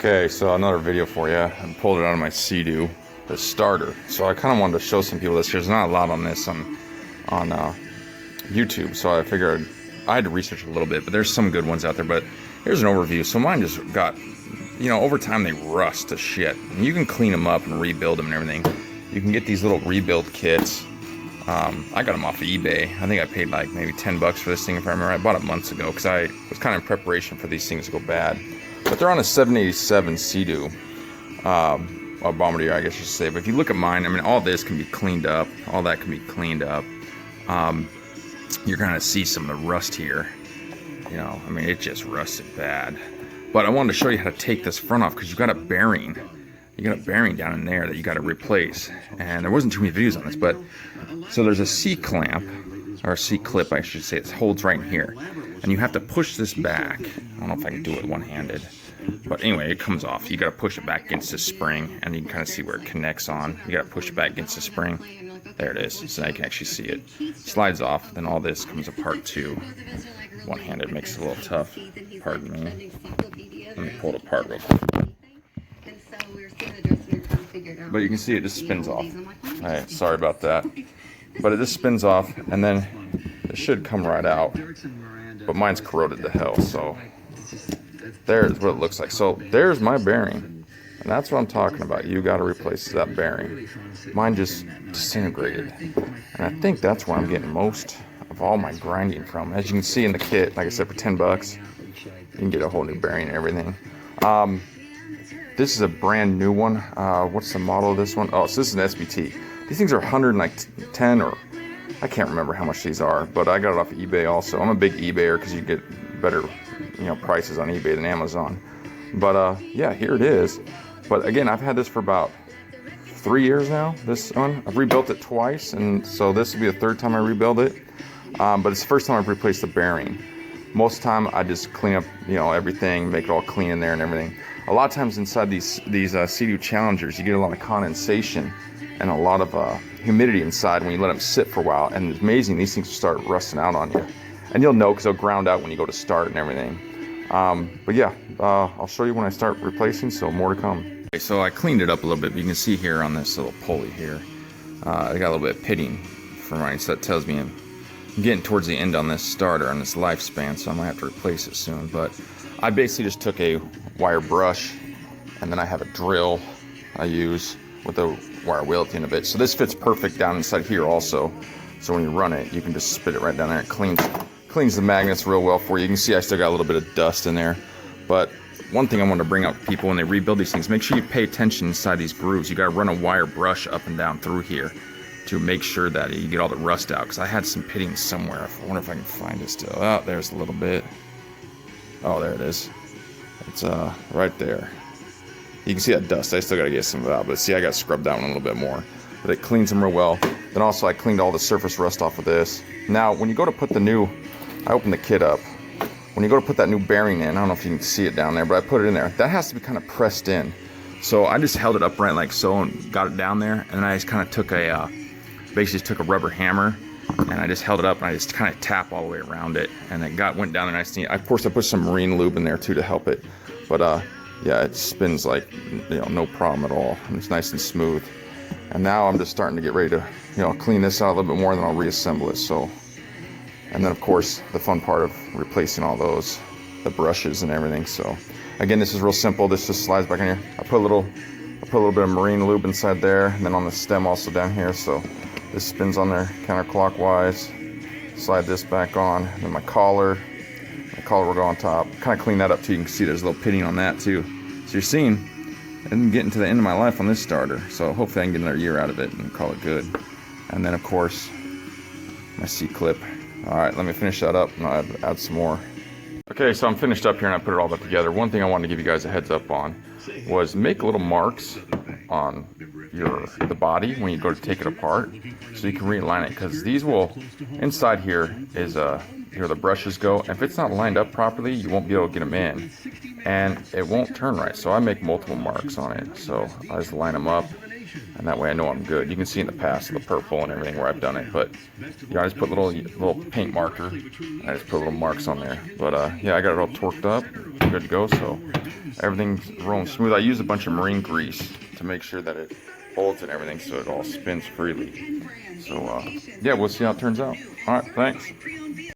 Okay, so another video for you. I pulled it out of my Seadoo, the starter. So I kind of wanted to show some people this. There's not a lot on this on YouTube, so I figured I had to research a little bit, but there's some good ones out there. But here's an overview. So mine just got, over time they rust to shit. And you can clean them up and rebuild them and everything. You can get these little rebuild kits. I got them off of eBay. I think I paid like maybe 10 bucks for this thing, if I remember. I bought it months ago because I was kind of in preparation for these things to go bad. But they're on a 787 Seadoo, or Bombardier, I guess you should say. But if you look at mine, I mean, all this can be cleaned up. All that can be cleaned up. You're gonna see some of the rust here. I mean, it just rusted bad. But I wanted to show you how to take this front off because you got a bearing. You got a bearing down in there that you got to replace. And there wasn't too many videos on this, but so there's a C-clamp, or a C-clip, I should say. It holds right in here. And you have to push this back. I don't know if I can do it one-handed. But anyway, it comes off. You got to push it back against the spring, and you can kind of see where it connects on. You got to push it back against the spring. There it is. So now you can actually see it. Slides off, then all this comes apart too. One-handed makes it a little tough. Pardon me. Let me pull it apart real quick. But you can see it just spins off. Alright, sorry about that. But it just spins off, and then it should come right out. But mine's corroded to hell, so there's what it looks like. So there's my bearing, and that's what I'm talking about. You got to replace that bearing. Mine just disintegrated, and I think that's where I'm getting most of all my grinding from. As you can see in the kit, like I said, for 10 bucks, you can get a whole new bearing and everything. This is a brand new one. What's the model of this one? Oh, so this is an SBT. These things are 110 or I can't remember how much these are, but I got it off of eBay also. I'm a big eBayer because you get better, prices on eBay than Amazon. But yeah, here it is. But again, I've had this for about 3 years now. This one, I've rebuilt it twice, and so this will be the third time I rebuild it. But it's the first time I've replaced the bearing. Most of the time, I just clean up, everything, make it all clean in there and everything. A lot of times inside these Seadoo Challengers, you get a lot of condensation and a lot of humidity inside when you let them sit for a while. And it's amazing, these things will start rusting out on you. And you'll know because they'll ground out when you go to start and everything. But yeah, I'll show you when I start replacing, so more to come. Okay, so I cleaned it up a little bit, but you can see here on this little pulley here, I got a little bit of pitting for mine, so that tells me I'm getting towards the end on this starter, on this lifespan, so I might have to replace it soon. But I basically just took a wire brush, and then I have a drill I use with a wire wheel at the end of it. So this fits perfect down inside here also. So when you run it, you can just spit it right down there. It cleans the magnets real well for you. You can see I still got a little bit of dust in there. But one thing I want to bring up to people when they rebuild these things, make sure you pay attention inside these grooves. You got to run a wire brush up and down through here to make sure that you get all the rust out. Because I had some pitting somewhere. I wonder if I can find it still. Oh, there's a little bit. Oh, there it is. It's right there. You can see that dust. I still got to get some of it out, but see, I got to scrub that one a little bit more. But it cleans them real well. Then also I cleaned all the surface rust off of this. Now, when you go to put the new, I opened the kit up. When you go to put that new bearing in, I don't know if you can see it down there, but I put it in there. That has to be kind of pressed in. So I just held it upright like so and got it down there. And then I just kind of took basically just took a rubber hammer and I just held it up and I just kind of tap all the way around it. And it went down there nice and neat. Of course, I put some marine lube in there too to help it. But yeah, it spins like, no problem at all. And it's nice and smooth. And now I'm just starting to get ready to, clean this out a little bit more, and then I'll reassemble it. So, and then of course, the fun part of replacing all those, the brushes and everything. So, again, this is real simple. This just slides back in here. I put a little bit of marine lube inside there, and then on the stem also down here. So, this spins on there counterclockwise. Slide this back on. And then my collar will go on top. Kind of clean that up too. You can see there's a little pitting on that too. So you're seeing, I'm getting to the end of my life on this starter. So hopefully I can get another year out of it and call it good. And then of course, my C-clip. All right, let me finish that up and I'll add some more. Okay, so I'm finished up here and I put it all back together. One thing I wanted to give you guys a heads up on was make little marks on the body when you go to take it apart so you can realign it, because these will, inside here is here the brushes go, and if it's not lined up properly, you won't be able to get them in. and it won't turn right. So I make multiple marks on it. So I just line them up, and that way I know I'm good. You can see in the past the purple and everything where I've done it, but you know, I just put little paint marker, and I just put little marks on there. But yeah, I got it all torqued up, good to go. So everything's rolling smooth. I use a bunch of marine grease to make sure that it holds and everything, so it all spins freely. So yeah, we'll see how it turns out. All right, thanks.